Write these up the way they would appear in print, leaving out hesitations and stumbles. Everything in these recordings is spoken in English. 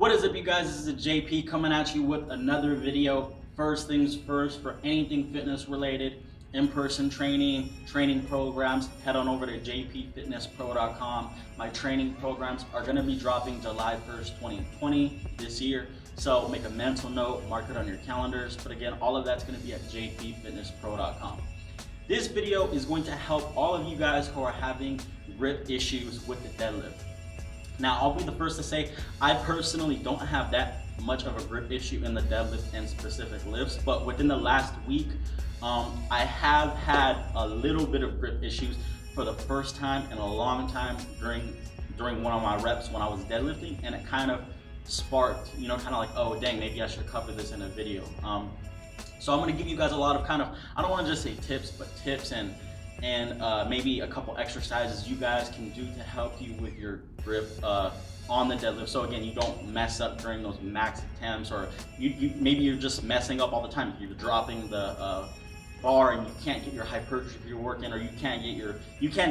What is up, you guys? This is a JP coming at you with another video. First things first, for anything fitness related, in-person training programs, head on over to jpfitnesspro.com. My training programs are going to be dropping July 1st, 2020 this year. So make a mental note, mark it on your calendars. But again, all of that's going to be at jpfitnesspro.com. This video is going to help all of you guys who are having grip issues with the deadlift. Now, I'll be the first to say, I personally don't have that much of a grip issue in the deadlift and specific lifts, but within the last week, I have had a little bit of grip issues for the first time in a long time during one of my reps when I was deadlifting, and it kind of sparked, kind of like, oh dang, maybe I should cover this in a video. So I'm gonna give you guys a lot of I don't wanna just say tips, but tips and maybe a couple exercises you guys can do to help you with your grip on the deadlift. So again, you don't mess up during those max attempts, or maybe you're just messing up all the time. You're dropping the bar and you can't get your hypertrophy you're working, or you can't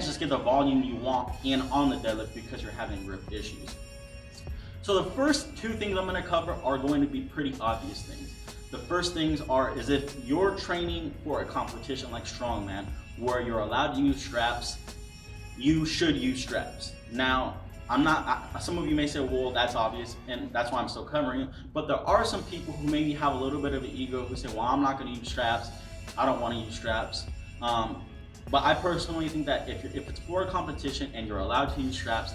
just get the volume you want in on the deadlift because you're having grip issues. So the first two things I'm going to cover are going to be pretty obvious things. The first things is if you're training for a competition like strongman, where you're allowed to use straps, you should use straps. Now, some of you may say, well, that's obvious, and that's why I'm still covering it, but there are some people who maybe have a little bit of an ego who say, well, I'm not gonna use straps, I don't wanna use straps. But I personally think that if it's for a competition and you're allowed to use straps,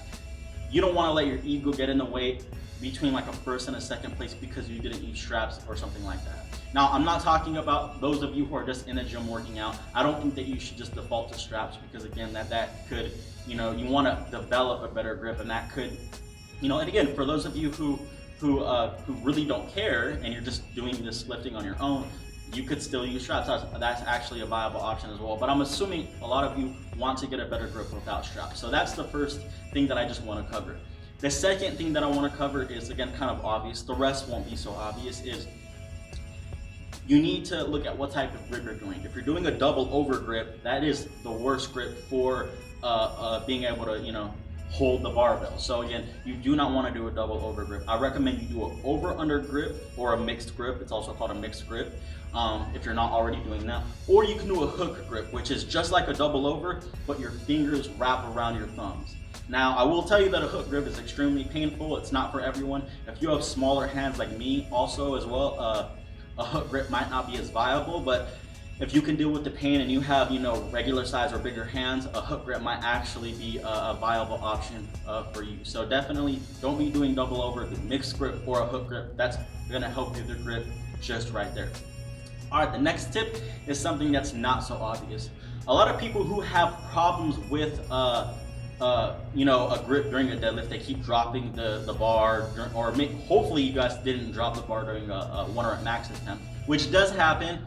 you don't wanna let your ego get in the way between like a first and a second place because you didn't use straps or something like that. Now, I'm not talking about those of you who are just in the gym working out. I don't think that you should just default to straps, because again, that could, you want to develop a better grip, and that could, and again, for those of you who really don't care and you're just doing this lifting on your own, you could still use straps. That's actually a viable option as well. But I'm assuming a lot of you want to get a better grip without straps. So that's the first thing that I just want to cover. The second thing that I want to cover is, again, kind of obvious. The rest won't be so obvious. Is you need to look at what type of grip you're doing. If you're doing a double over grip, that is the worst grip for being able to, hold the barbell. So again, you do not want to do a double over grip. I recommend you do an over under grip or a mixed grip. It's also called a mixed grip if you're not already doing that. Or you can do a hook grip, which is just like a double over, but your fingers wrap around your thumbs. Now, I will tell you that a hook grip is extremely painful. It's not for everyone. If you have smaller hands like me also as well, a hook grip might not be as viable, but if you can deal with the pain and you have, regular size or bigger hands, a hook grip might actually be a viable option for you. So definitely don't be doing double over. The mixed grip or a hook grip, that's gonna help you with the grip just right there. All right, the next tip is something that's not so obvious. A lot of people who have problems with a grip during a deadlift, they keep dropping the bar, or hopefully you guys didn't drop the bar during a one rep max attempt, which does happen,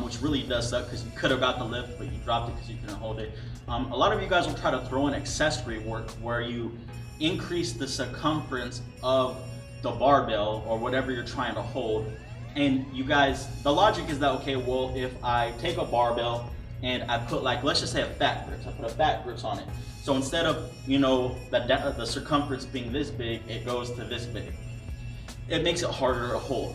which really does suck because you could have got the lift, but you dropped it because you couldn't hold it. A lot of you guys will try to throw in accessory work where you increase the circumference of the barbell or whatever you're trying to hold. And you guys, the logic is that, okay, well, if I take a barbell and I put, like, let's just say a fat grips, I put a fat grips on it. So instead of, the circumference being this big, it goes to this big. It makes it harder to hold.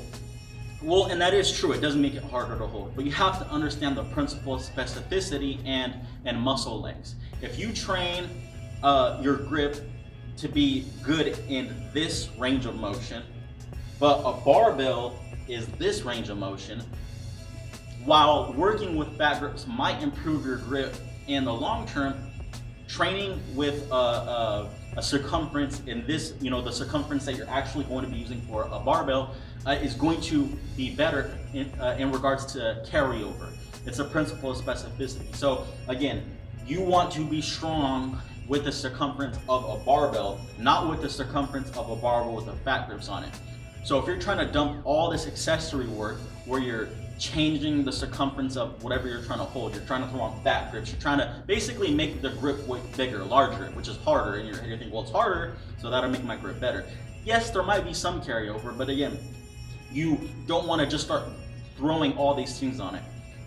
Well, and that is true, it does make it harder to hold, but you have to understand the principle of specificity and muscle lengths. If you train your grip to be good in this range of motion, but a barbell is this range of motion, while working with fat grips might improve your grip in the long term, training with a circumference in this, the circumference that you're actually going to be using for a barbell is going to be better in regards to carryover. It's a principle of specificity. So again, you want to be strong with the circumference of a barbell, not with the circumference of a barbell with the fat grips on it. So if you're trying to dump all this accessory work where you're changing the circumference of whatever you're trying to hold, you're trying to throw on fat grips, you're trying to basically make the grip weight bigger, larger, which is harder, and you're thinking, well, it's harder, so that'll make my grip better. Yes, there might be some carryover, but again, you don't want to just start throwing all these things on it.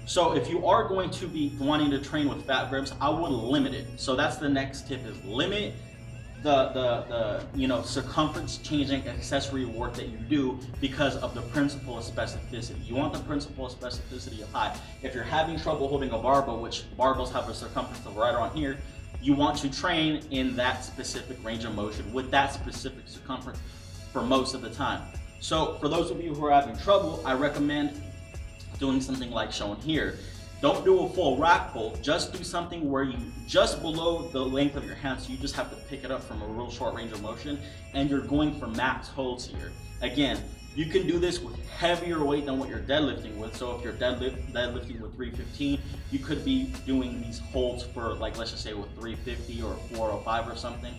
So if you are going to be wanting to train with fat grips, I would limit it. So that's the next tip, is limit the circumference changing accessory work that you do because of the principle of specificity. You want the principle of specificity of high. If you're having trouble holding a barbell, which barbells have a circumference of right around here, you want to train in that specific range of motion with that specific circumference for most of the time. So for those of you who are having trouble, I recommend doing something like shown here. Don't do a full rack pull, just do something where you just below the length of your hand, so you just have to pick it up from a real short range of motion, and you're going for max holds here. Again, you can do this with heavier weight than what you're deadlifting with. So if you're deadlifting with 315, you could be doing these holds for, like, let's just say with 350 or 405 or something,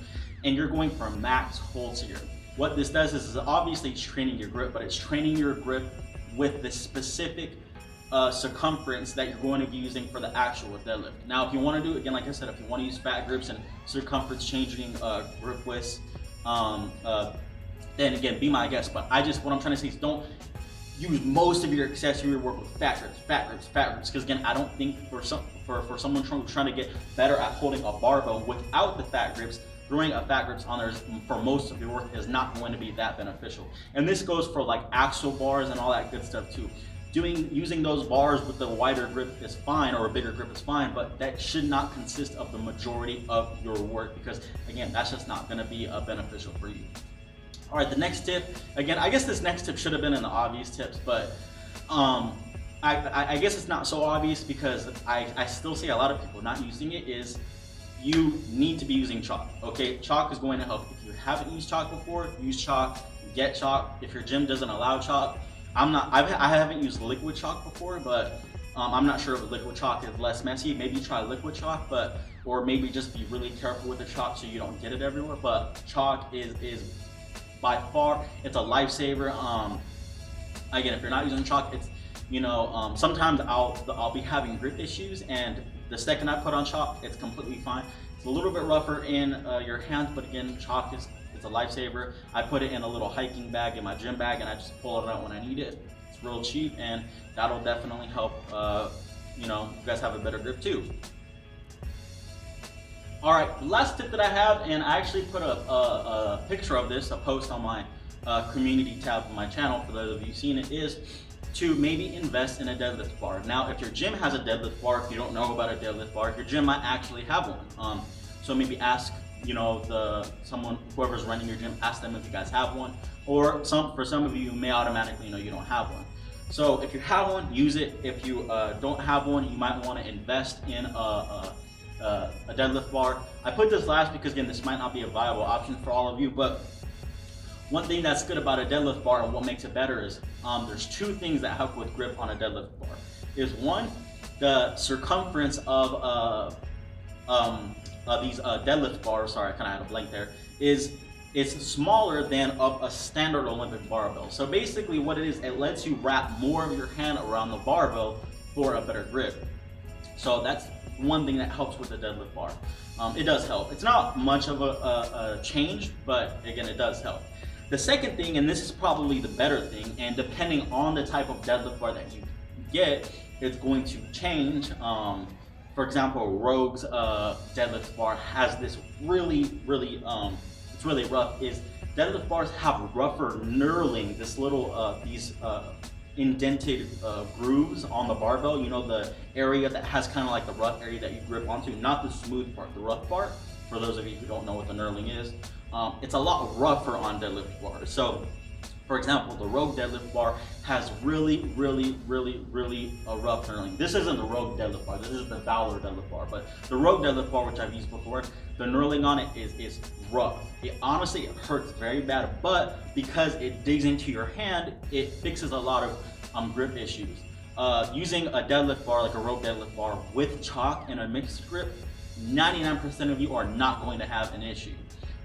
and you're going for max holds here. What this does is obviously it's training your grip, but it's training your grip with the specific circumference that you're going to be using for the actual deadlift. Now, if you want to do, again, like I said, if you want to use fat grips and circumference changing grip widths, then again, be my guest. But what I'm trying to say is don't use most of your accessory work with fat grips, because again, I don't think for someone trying to get better at holding a barbell without the fat grips, throwing a fat grips on there for most of your work is not going to be that beneficial. And this goes for like axle bars and all that good stuff too. Using those bars with the wider grip is fine, or a bigger grip is fine, but that should not consist of the majority of your work, because again, that's just not going to be beneficial for you. All right, the next tip, again, I guess this next tip should have been in the obvious tips, but I guess it's not so obvious because I still see a lot of people not using it, is you need to be using chalk. Okay, chalk is going to help. If you haven't used chalk before, use chalk, get chalk. If your gym doesn't allow chalk, I haven't used liquid chalk before, but I'm not sure if liquid chalk is less messy. Maybe try liquid chalk, or maybe just be really careful with the chalk so you don't get it everywhere. But chalk is by far, it's a lifesaver. Again, if you're not using chalk, it's, sometimes I'll be having grip issues, and the second I put on chalk, it's completely fine. It's a little bit rougher in your hands, but again, chalk it's a lifesaver. I put it in a little hiking bag in my gym bag, and I just pull it out when I need it. It's real cheap, and that'll definitely help you guys have a better grip too. All right, the last tip that I have, and I actually put a picture of this, a post on my community tab of my channel for those of you who've seen it, is to maybe invest in a deadlift bar. Now, if your gym has a deadlift bar, if you don't know about a deadlift bar, your gym might actually have one. So maybe ask, whoever's running your gym, ask them if you guys have one. Or for some of you may automatically know you don't have one. So if you have one, use it. If you don't have one, you might want to invest in a deadlift bar. I put this last because again, this might not be a viable option for all of you, but one thing that's good about a deadlift bar and what makes it better is there's two things that help with grip on a deadlift bar. Is one, the circumference of these deadlift bars, sorry, I kind of had a blank there, it's smaller than of a standard Olympic barbell. So basically what it is, it lets you wrap more of your hand around the barbell for a better grip. So that's one thing that helps with the deadlift bar. It does help. It's not much of a change, but again, it does help. The second thing, and this is probably the better thing, and depending on the type of deadlift bar that you get, it's going to change. For example, Rogue's deadlift bar has this really, it's really rough, is deadlift bars have rougher knurling, this little, these indented grooves on the barbell, the area that has kind of like the rough area that you grip onto, not the smooth part, the rough part. For those of you who don't know what the knurling is, it's a lot rougher on deadlift bars. So for example, the Rogue deadlift bar has really a rough knurling. This isn't the Rogue deadlift bar, this is the Valor deadlift bar, but the Rogue deadlift bar, which I've used before, the knurling on it is rough. It honestly, it hurts very bad, but because it digs into your hand, it fixes a lot of grip issues. Using a deadlift bar, like a Rogue deadlift bar with chalk and a mixed grip, 99% of you are not going to have an issue.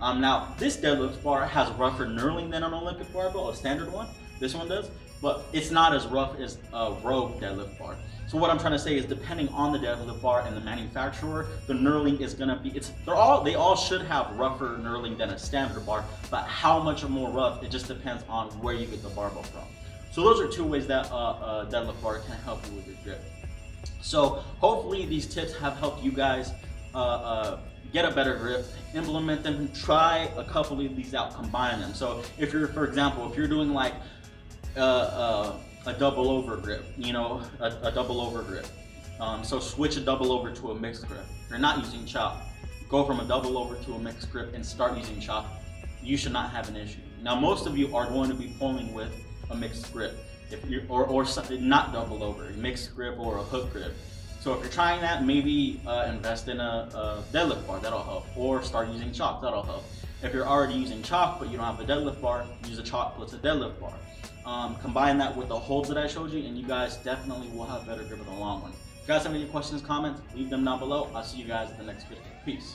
Now, this deadlift bar has rougher knurling than an Olympic barbell, a standard one. This one does, but it's not as rough as a Rogue deadlift bar. So what I'm trying to say is, depending on the deadlift bar and the manufacturer, the knurling is gonna be, they all should have rougher knurling than a standard bar, but how much more rough, it just depends on where you get the barbell from. So those are two ways that a deadlift bar can help you with your grip. So hopefully these tips have helped you guys get a better grip, implement them, try a couple of these out, combine them. So if you're, for example, if you're doing like a double over grip, a double over grip. So switch a double over to a mixed grip. If you're not using chop, go from a double over to a mixed grip and start using chop. You should not have an issue. Now, most of you are going to be pulling with a mixed grip, or something not double over, a mixed grip or a hook grip. So if you're trying that, maybe invest in a deadlift bar, that'll help, or start using chalk, that'll help. If you're already using chalk but you don't have a deadlift bar, use a chalk plus a deadlift bar. Combine that with the holds that I showed you, and you guys definitely will have better grip in the long run. If you guys have any questions, comments, leave them down below. I'll see you guys in the next video. Peace.